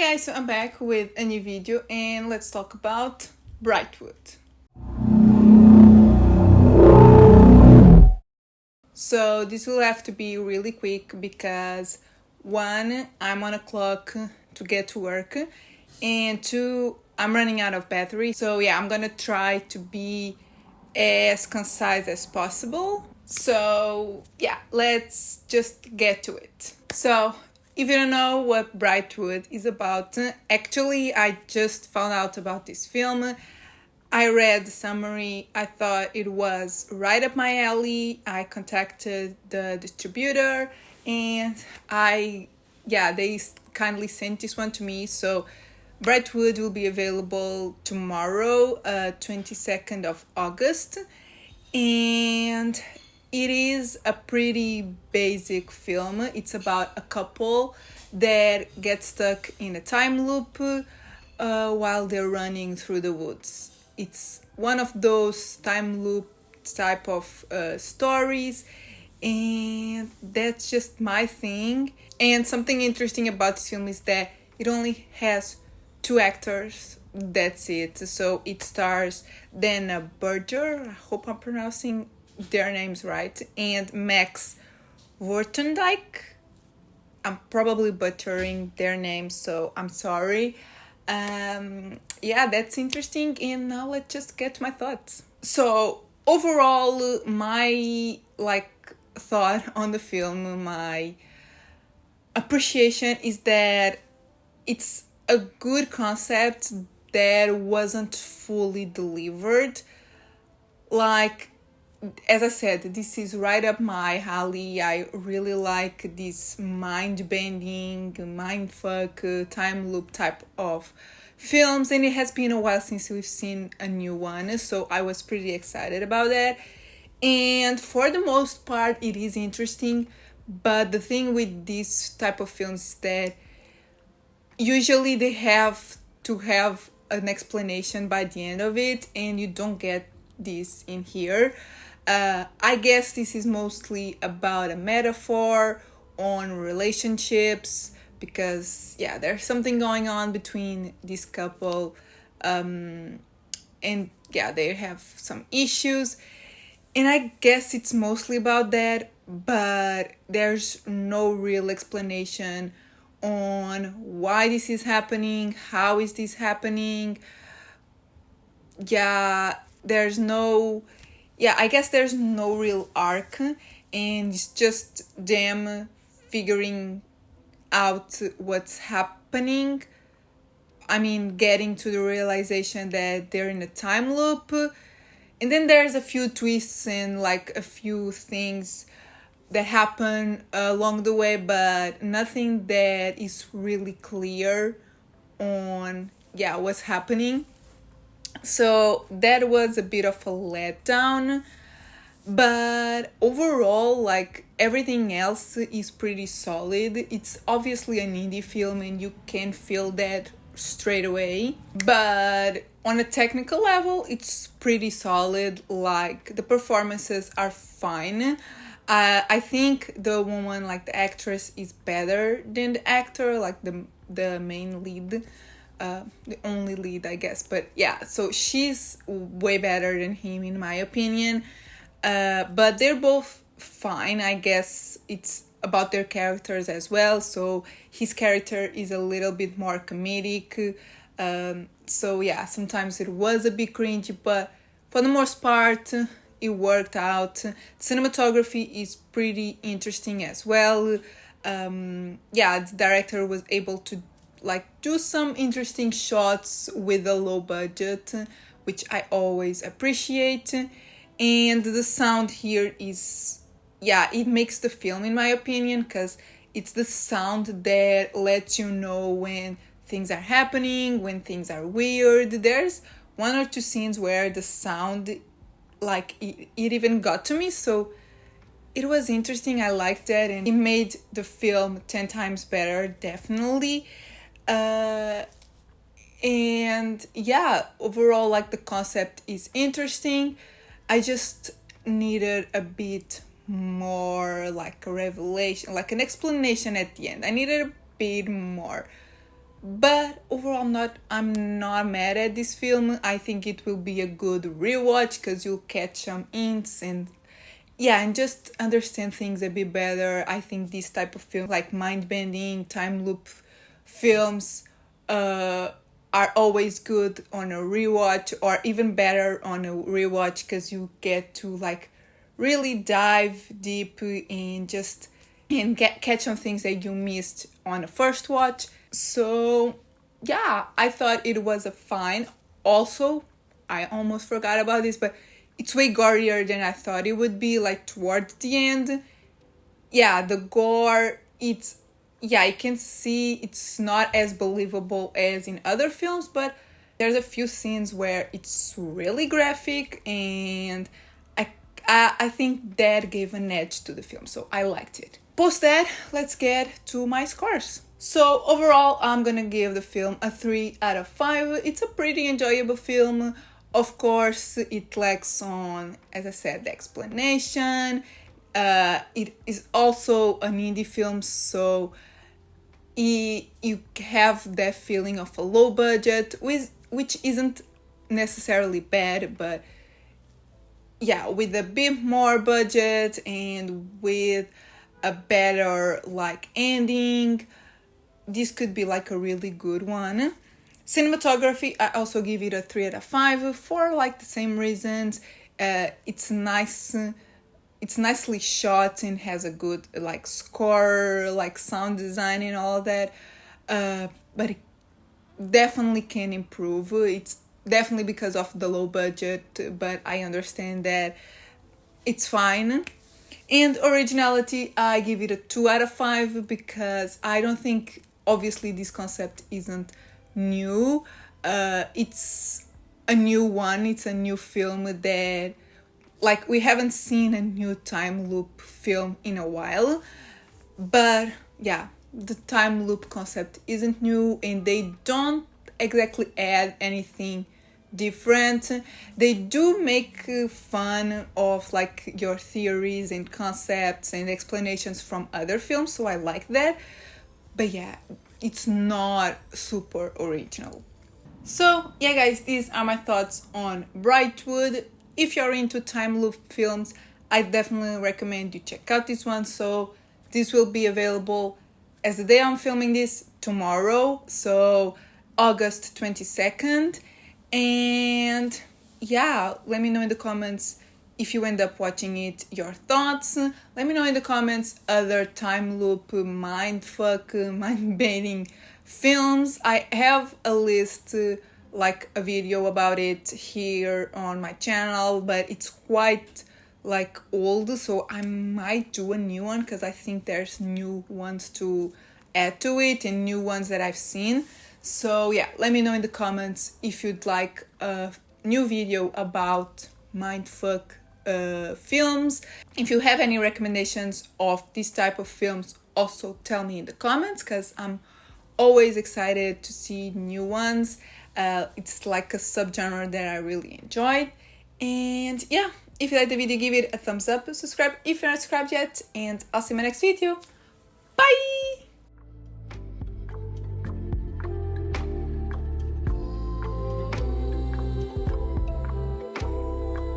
Hi guys, so I'm back with a new video and let's talk about Brightwood. So this will have to be really quick because one, I'm on a clock to get to work, and two, I'm running out of battery. So yeah, I'm gonna try to be as concise as possible. So yeah, let's just get to it. So if you don't know what Brightwood is about, actually I just found out about this film. I read the summary, I thought it was right up my alley. I contacted the distributor and they kindly sent this one to me. So Brightwood will be available tomorrow, 22nd of August. And it is a pretty basic film. It's about a couple that get stuck in a time loop while they're running through the woods. It's one of those time loop type of stories, and that's just my thing. And something interesting about this film is that it only has two actors. That's it. So it stars Dana Berger, I hope I'm pronouncing their names right, and Max Vortendijk. I'm probably butchering their names, so I'm sorry. Yeah, that's interesting, and now let's just get to my thoughts. So overall, my thought on the film, my appreciation is that it's a good concept that wasn't fully delivered. Like, as I said, this is right up my alley. I really like this mind-bending, mindfuck, time loop type of films, and it has been a while since we've seen a new one, so I was pretty excited about that. And for the most part, it is interesting, but the thing with this type of films is that usually they have to have an explanation by the end of it, and you don't get this in here. I guess this is mostly about a metaphor on relationships because, yeah, there's something going on between this couple, and yeah, they have some issues. And I guess it's mostly about that, but there's no real explanation on why this is happening, how is this happening. I guess there's no real arc, and it's just them figuring out what's happening. I mean, getting to the realization that they're in a time loop. And then there's a few twists and a few things that happen along the way, but nothing that is really clear on what's happening. So that was a bit of a letdown, but overall, everything else is pretty solid. It's obviously an indie film and you can feel that straight away, but on a technical level it's pretty solid. The performances are fine. I think the woman, the actress, is better than the actor, the main lead, the only lead, I guess. But yeah, so she's way better than him in my opinion. But they're both fine. I guess it's about their characters as well. So his character is a little bit more comedic. So yeah, sometimes it was a bit cringy, but for the most part, it worked out. Cinematography is pretty interesting as well. The director was able to do some interesting shots with a low budget, which I always appreciate. And the sound here is, it makes the film, in my opinion, because it's the sound that lets you know when things are happening, when things are weird. There's one or two scenes where the sound, it even got to me, so it was interesting. I liked that, and it made the film 10 times better, definitely. And yeah, overall, the concept is interesting. I just needed a bit more, a revelation, an explanation at the end. I needed a bit more. But overall, I'm not mad at this film. I think it will be a good rewatch because you'll catch some hints and yeah, and just understand things a bit better. I think this type of film, like mind-bending, time loop films, are always good on a rewatch, or even better on a rewatch because you get to like really dive deep and just and catch on things that you missed on a first watch. So yeah, I thought it was a fine. Also, I almost forgot about this, but it's way gorier than I thought it would be, like towards the end. Yeah, the gore, it's yeah, you can see it's not as believable as in other films, but there's a few scenes where it's really graphic, and I think that gave an edge to the film, so I liked it. Post that, let's get to my scores. So overall, I'm gonna give the film a 3 out of 5. It's a pretty enjoyable film. Of course, it lacks on, as I said, the explanation. It is also an indie film, so you have that feeling of a low budget, which isn't necessarily bad, but yeah, with a bit more budget and with a better like ending, this could be like a really good one. Cinematography, I also give it a 3 out of 5 for like the same reasons. It's nice, it's nicely shot and has a good like score, like sound design and all that. But it definitely can improve. It's definitely because of the low budget, but I understand that it's fine. And originality, I give it a 2 out of 5 because I don't think, obviously, this concept isn't new. It's a new one. It's a new film that, like, we haven't seen a new time loop film in a while. But yeah, the time loop concept isn't new, and they don't exactly add anything different. They do make fun of like your theories and concepts and explanations from other films, so I like that. But yeah, it's not super original. So yeah guys, these are my thoughts on Brightwood. If you're into time loop films, I definitely recommend you check out this one. So this will be available as the day I'm filming this, tomorrow, so August 22nd. And yeah, let me know in the comments if you end up watching it, your thoughts. Let me know in the comments other time loop, mindfuck, mind-bending films. I have a list, like a video about it here on my channel, but it's quite like old, so I might do a new one because I think there's new ones to add to it and new ones that I've seen. So yeah, let me know in the comments if you'd like a new video about mindfuck films. If you have any recommendations of this type of films, also tell me in the comments because I'm always excited to see new ones. It's like a subgenre that I really enjoyed. And yeah, if you liked the video, give it a thumbs up, subscribe if you're not subscribed yet, and I'll see you in my next video. Bye!